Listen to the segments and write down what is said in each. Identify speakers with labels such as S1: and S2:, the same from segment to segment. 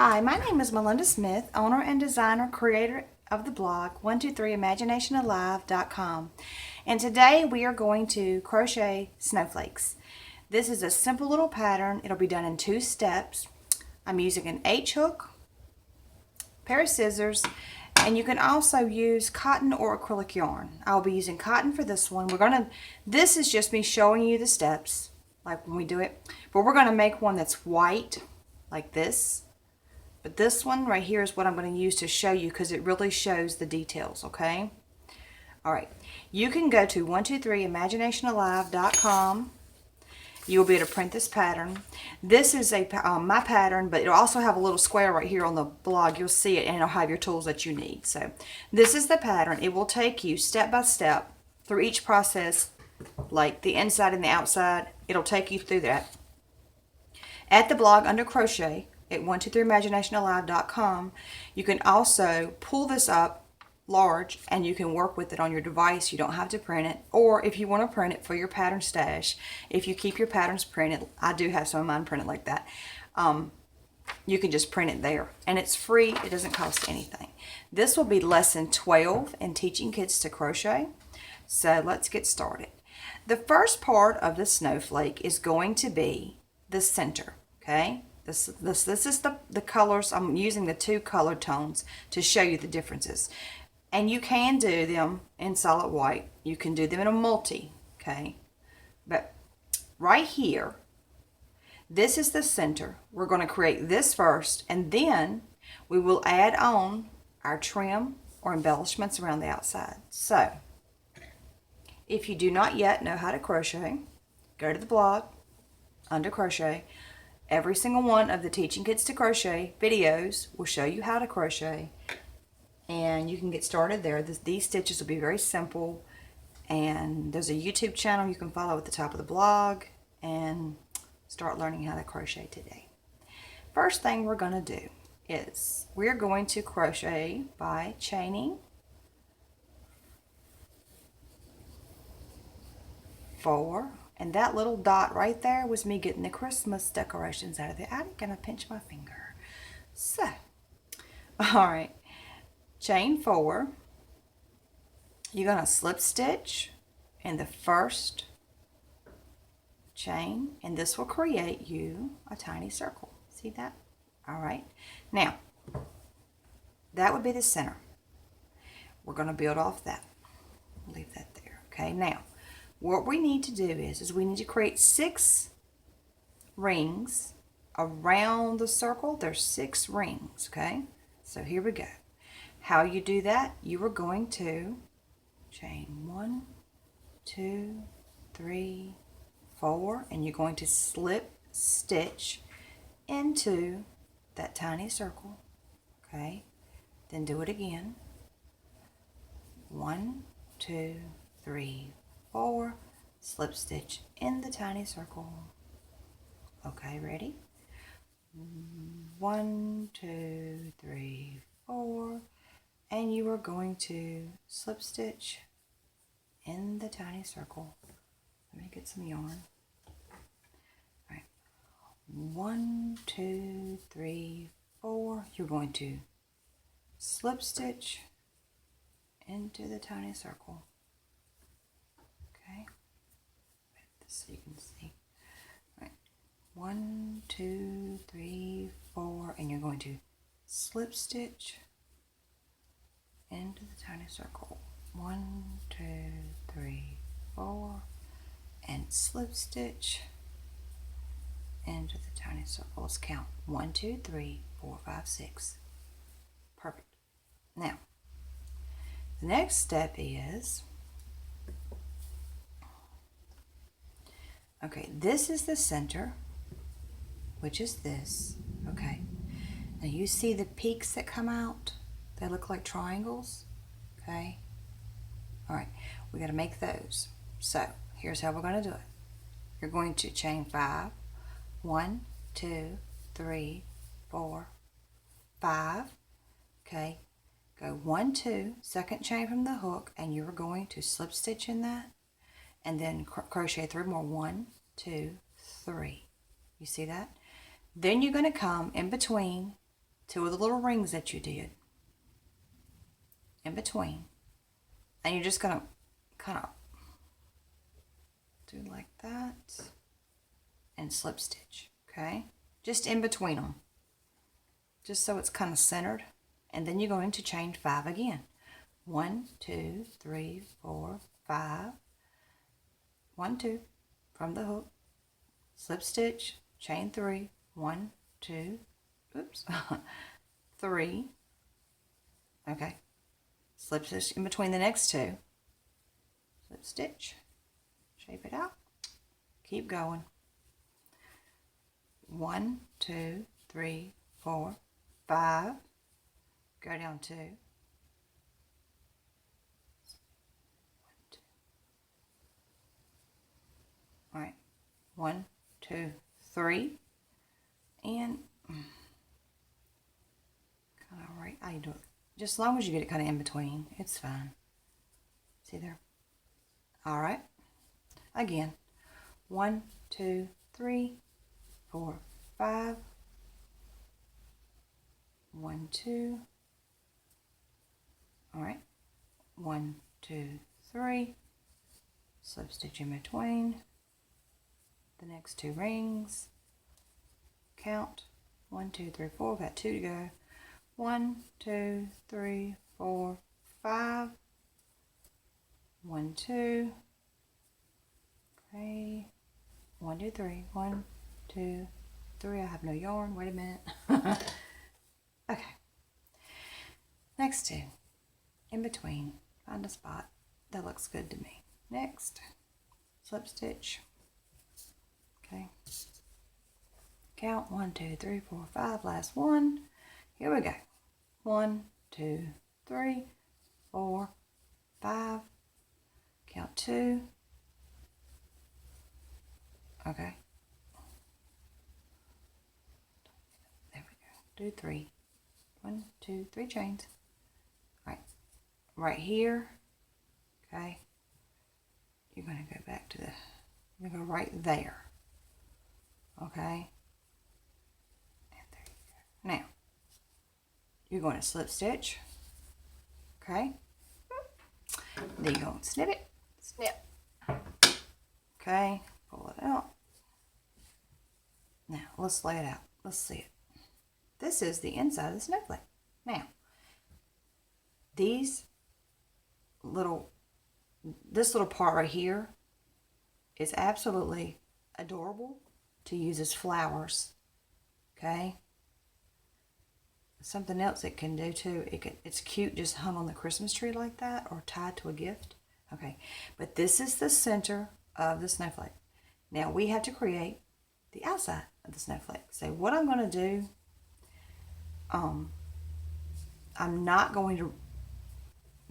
S1: Hi, my name is Melinda Smith, owner and designer, creator of the blog 123imaginationalive.com. And today we are going to crochet snowflakes. This is a simple little pattern. It'll be done in 2 steps. I'm using an H hook, pair of scissors, and you can also use cotton or acrylic yarn. I'll be using cotton for this one. This is just me showing you the steps, like when we do it. But we're gonna make one that's white, like this. But this one right here is what I'm going to use to show you because it really shows the details, okay? All right. You can go to 123imaginationalive.com. You'll be able to print this pattern. This is my pattern, but it'll also have a little square right here on the blog. You'll see it, and it'll have your tools that you need. So this is the pattern. It will take you step by step through each process, like the inside and the outside. It'll take you through that. At the blog under Crochet, at 123imaginationalive.com, you can also pull this up large and you can work with it on your device. You don't have to print it, or if you want to print it for your pattern stash, if you keep your patterns printed, I do have some of mine printed like that, you can just print it there, and it's free. It doesn't cost anything. This will be lesson 12 in teaching kids to crochet. So let's get started. The first part of the snowflake is going to be the center, okay? This is the colors. I'm using the 2 color tones to show you the differences. And you can do them in solid white. You can do them in a multi, okay? But right here, this is the center. We're going to create this first, and then we will add on our trim or embellishments around the outside. So, if you do not yet know how to crochet, go to the blog under Crochet. Every single one of the Teaching Kids to Crochet videos will show you how to crochet, and you can get started there. These stitches will be very simple, and there's a YouTube channel you can follow at the top of the blog and start learning how to crochet today. First thing we're going to do is we're going to crochet by chaining 4. And that little dot right there was me getting the Christmas decorations out of the attic, and I pinched my finger. So, all right, chain 4. You're going to slip stitch in the first chain, and this will create you a tiny circle. See that? All right. Now, that would be the center. We're going to build off that. Leave that there. Okay, now, what we need to do is we need to create 6 rings around the circle. There's 6 rings, okay? So here we go. How you do that, you are going to chain 1, 2, 3, 4, and you're going to slip stitch into that tiny circle, okay? Then do it again. 1, 2, 3, 4, slip stitch in the tiny circle. Okay, ready? 1, 2, 3, 4, and you are going to slip stitch in the tiny circle. Let me get some yarn. All right. 1, 2, 3, 4. You're going to slip stitch into the tiny circle. Okay, so you can see. All right. 1, 2, 3, 4, and you're going to slip stitch into the tiny circle. 1, 2, 3, 4, and slip stitch into the tiny circle. Let's count. 1, 2, 3, 4, 5, 6. Perfect. Now, the next step is, okay, this is the center, which is this, okay. Now you see the peaks that come out? They look like triangles, okay. All right, we got to make those. So here's how we're going to do it. You're going to chain 5, 1, 2, 3, 4, 5, okay. Go 1, 2, second chain from the hook, and you're going to slip stitch in that, and then crochet 3 more. 1, 2, 3. You see that? Then you're going to come in between 2 of the little rings that you did in between, and you're just gonna kind of do like that and slip stitch, okay? Just in between them, just so it's kind of centered. And then you're going to chain 5 again. 1, 2, 3, 4, 5. 1, 2 from the hook, slip stitch, chain 3, 1, 2, oops, 3, okay, slip stitch in between the next 2, slip stitch, shape it out, keep going, 1, 2, 3, 4, 5, go down 2, 1, 2, all right, 1, 2, 3, and kind of right, how you do it, just as long as you get it kind of in between, it's fine, see there, all right, again, 1, 2, 3, 4, 5, 1, 2, all right, 1, 2, 3, slip stitch in between the next 2 rings, count, 1, 2, 3, 4, got 2 to go, 1, 2, 3, 4, 5, 1, 2, okay, 1, 2, 3, 1, 2, 3, I have no yarn, wait a minute, okay, next 2, in between, find a spot, that looks good to me, next, slip stitch, okay, count, 1, 2, 3, 4, 5, last one, here we go, 1, 2, 3, 4, 5, count 2, okay, there we go, do 3, 1, 2, 3 chains, right here, okay, you're going to go back to the, you're going to go right there, okay, and there you go. Now, you're going to slip stitch, okay, then you're going to snip it, snip, okay, pull it out. Now, let's lay it out, let's see it. This is the inside of the snowflake. Now, this little part right here is absolutely adorable to use as flowers, okay? Something else it can do too, it's cute just hung on the Christmas tree like that or tied to a gift, okay? But this is the center of the snowflake. Now we have to create the outside of the snowflake. So what I'm going to do, I'm not going to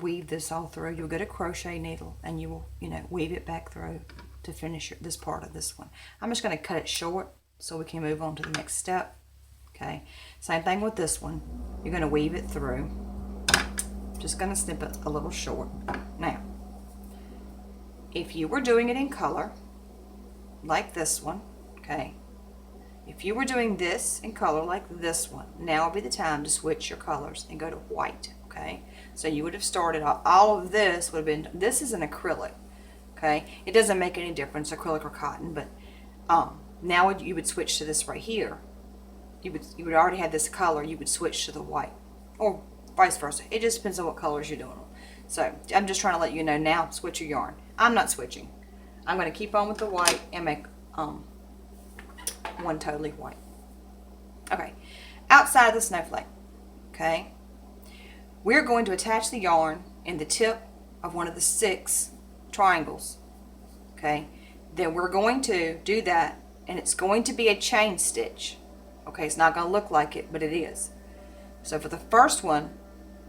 S1: weave this all through. You'll get a crochet needle and you will, weave it back through to finish this part of this one. I'm just going to cut it short so we can move on to the next step. Okay, same thing with this one. You're going to weave it through. Just going to snip it a little short. Now, if you were doing it in color, like this one, okay, if you were doing this in color like this one, now would be the time to switch your colors and go to white, okay? So you would have started, all of this would have been, this is an acrylic, okay? It doesn't make any difference, acrylic or cotton, but now you would switch to this right here. You would already have this color, you would switch to the white, or vice versa. It just depends on what colors you're doing. So I'm just trying to let you know now, switch your yarn. I'm not switching. I'm going to keep on with the white and make one totally white. Okay, outside of the snowflake, okay, we're going to attach the yarn in the tip of one of the 6 triangles, okay. Then we're going to do that, and it's going to be a chain stitch, okay. It's not going to look like it, but it is. So for the first one,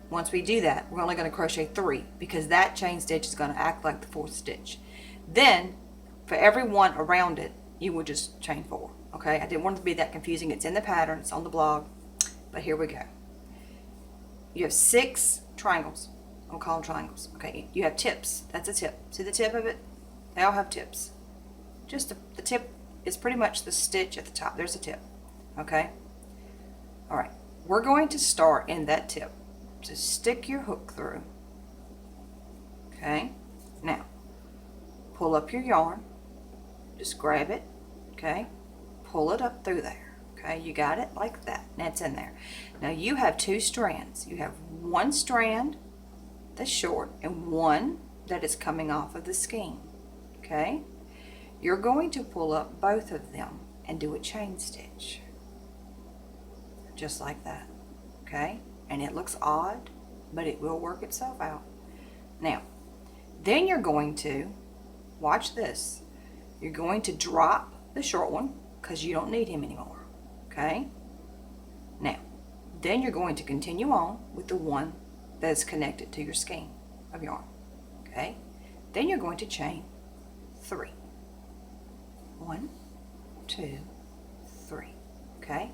S1: once we do that, we're only going to crochet 3 because that chain stitch is going to act like the 4th stitch. Then for every one around it, you will just chain 4. Okay, I didn't want it to be that confusing. It's in the pattern, it's on the blog, but here we go. You have 6 triangles. I'll call them triangles. Okay, you have tips. That's a tip. See the tip of it? They all have tips. Just the tip is pretty much the stitch at the top. There's a tip. Okay. All right. we're going to start in that tip. So stick your hook through. Okay, now pull up your yarn, just grab it, okay, pull it up through there, okay, you got it like that, that's in there. Now you have two strands. You have one strand that's short and one that is coming off of the skein, okay. You're going to pull up both of them and do a chain stitch, just like that, okay, and it looks odd, but it will work itself out. Now, then you're going to, watch this, you're going to drop the short one because you don't need him anymore, okay? Now, then you're going to continue on with the one that is connected to your skein of yarn, okay? Then you're going to chain 3. 1, 2, 3, okay?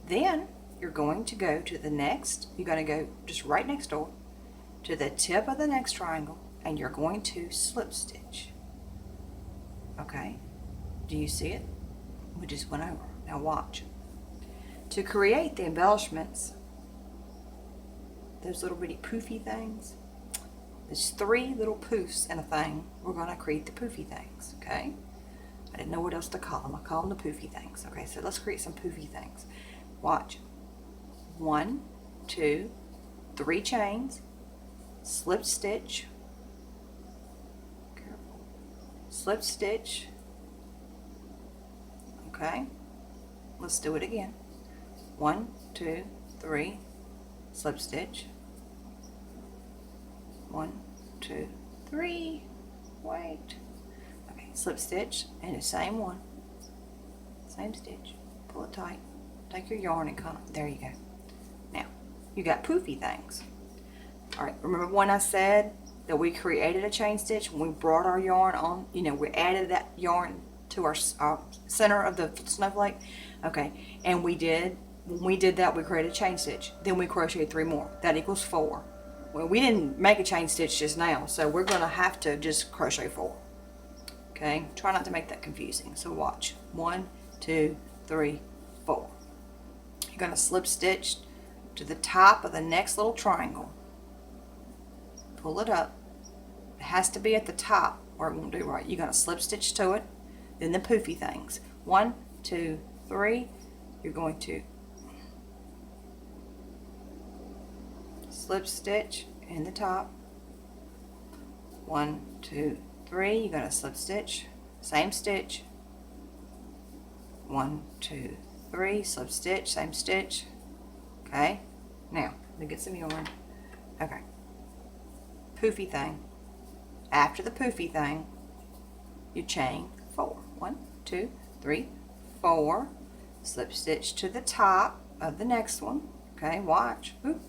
S1: Then you're going to go to the next, you're going to go just right next door to the tip of the next triangle, and you're going to slip stitch, okay? Do you see it? We just went over. Now watch. To create the embellishments, those little bitty poofy things, there's 3 little poofs in a thing. We're going to create the poofy things, okay? I didn't know what else to call them. I call them the poofy things. Okay, so let's create some poofy things. Watch. 1, 2, 3 chains, slip stitch, careful, slip stitch, okay, let's do it again. 1, 2, 3, slip stitch, 1, 2, 3, wait, okay, slip stitch, and the same one, same stitch, pull it tight, take your yarn and kind of, there you go. Now, you got poofy things. Alright, remember when I said that we created a chain stitch when we brought our yarn on, you know, we added that yarn to our center of the snowflake? Okay, and when we did that, we created a chain stitch. Then we crocheted 3 more. That equals 4. Well, we didn't make a chain stitch just now, so we're going to have to just crochet 4. Okay, try not to make that confusing. So watch. 1, 2, 3, 4. You're going to slip stitch to the top of the next little triangle. Pull it up. It has to be at the top or it won't do right. You're going to slip stitch to it. Then the poofy things. 1, 2, 3. You're going to slip stitch in the top. 1, 2, 3. You're going to slip stitch. Same stitch. 1, 2, 3. Slip stitch. Same stitch. Okay. Now, let me get some yarn. Okay. Poofy thing. After the poofy thing, you chain 4. 1, 2, 3, 4. Slip stitch to the top of the next one. Okay, watch. Ooh.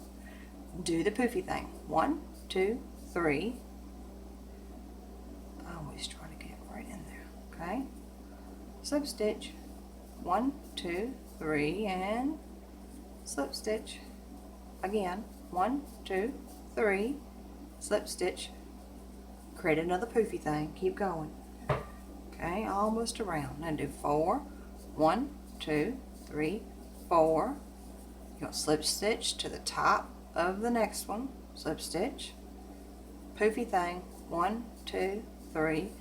S1: Do the poofy thing. 1, 2, 3. I always try to get right in there. Okay. Slip stitch. 1, 2, 3, and slip stitch. Again. 1, 2, 3. Slip stitch. Create another poofy thing. Keep going. Okay, almost around. Now do 4. 1, 2, 3, 4. You're going to slip stitch to the top of the next one. Slip stitch. Poofy thing. 1, 2, 3.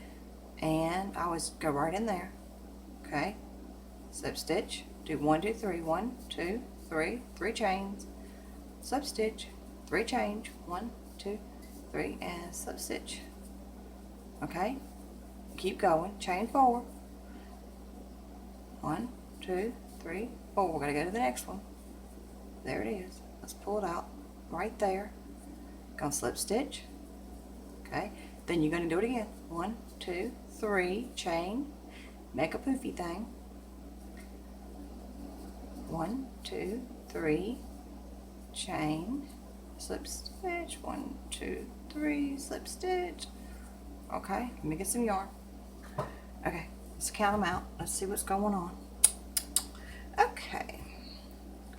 S1: And I always go right in there. Okay. Slip stitch. Do 1, 2, 3. 1, 2, 3. 3 chains. Slip stitch. 3 chains. 1, 2, 3. And slip stitch. Okay. Keep going. Chain 4. 1, 2, 3, 4. We're going to go to the next one. There it is. Let's pull it out. Right there. Gonna slip stitch. Okay. Then you're going to do it again. 1, 2, 3. Chain. Make a poofy thing. 1, 2, 3. Chain. Slip stitch. 1, 2, 3. Slip stitch. Okay, let me get some yarn. Okay, let's count them out. Let's see what's going on. Okay,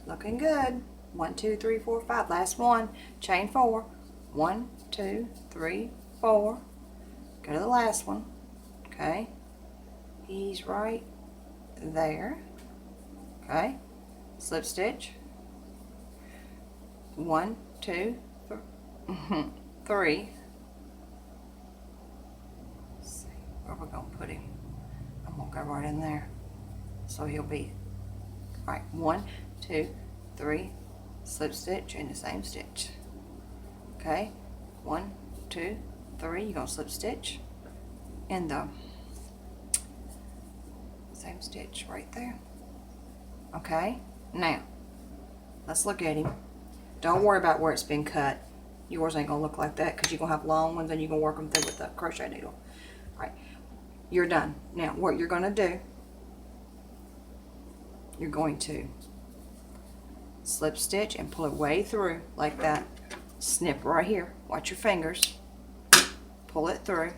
S1: looking good. 1, 2, 3, 4, 5. Last one. Chain 4. 1, 2, 3, 4. Go to the last one. Okay, he's right there. Okay, slip stitch. 1, 2, 3. Let's see where we're going to put him. I'm going to go right in there. So he'll be, all right, 1, 2, 3, slip stitch in the same stitch. Okay, 1, 2, 3, you're going to slip stitch in the same stitch right there. Okay, now let's look at him. Don't worry about where it's been cut. Yours ain't gonna look like that because you're gonna have long ones and you're gonna work them through with the crochet needle. All right, you're done. Now what you're gonna do, you're going to slip stitch and pull it way through like that. Snip right here. Watch your fingers. Pull it through.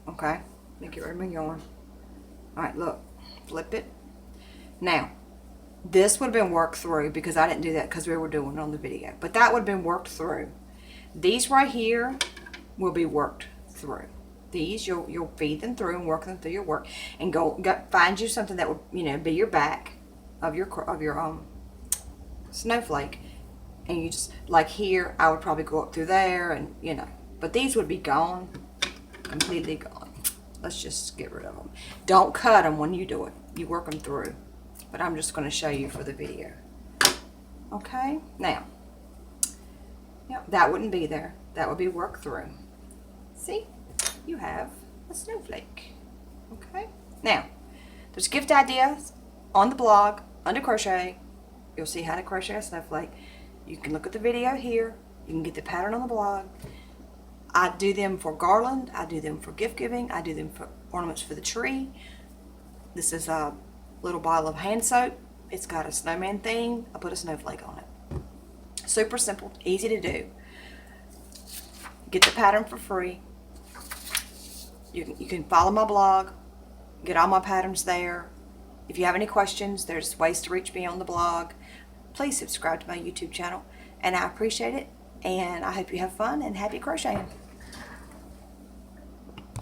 S1: Okay, let me get rid of my yarn. All right, look, flip it. Now, this would have been worked through because I didn't do that because we were doing it on the video. But that would have been worked through. These right here will be worked through. These you'll feed them through and work them through your work, and go find you something that would, you know, be your back of your snowflake, and you just, like here I would probably go up through there, and you know, but these would be gone, completely gone. Let's just get rid of them. Don't cut them when you do it. You work them through. But I'm just going to show you for the video. Okay, now, yep, that wouldn't be there. That would be worked through. See, you have a snowflake. Okay, now, there's gift ideas on the blog under crochet. You'll see how to crochet a snowflake. You can look at the video here. You can get the pattern on the blog. I do them for garland. I do them for gift giving. I do them for ornaments for the tree. This is a little bottle of hand soap. It's got a snowman theme. I put a snowflake on it. Super simple, easy to do. Get the pattern for free. You can follow my blog, get all my patterns there. If you have any questions, there's ways to reach me on the blog. Please subscribe to my YouTube channel, and I appreciate it, and I hope you have fun and happy crocheting.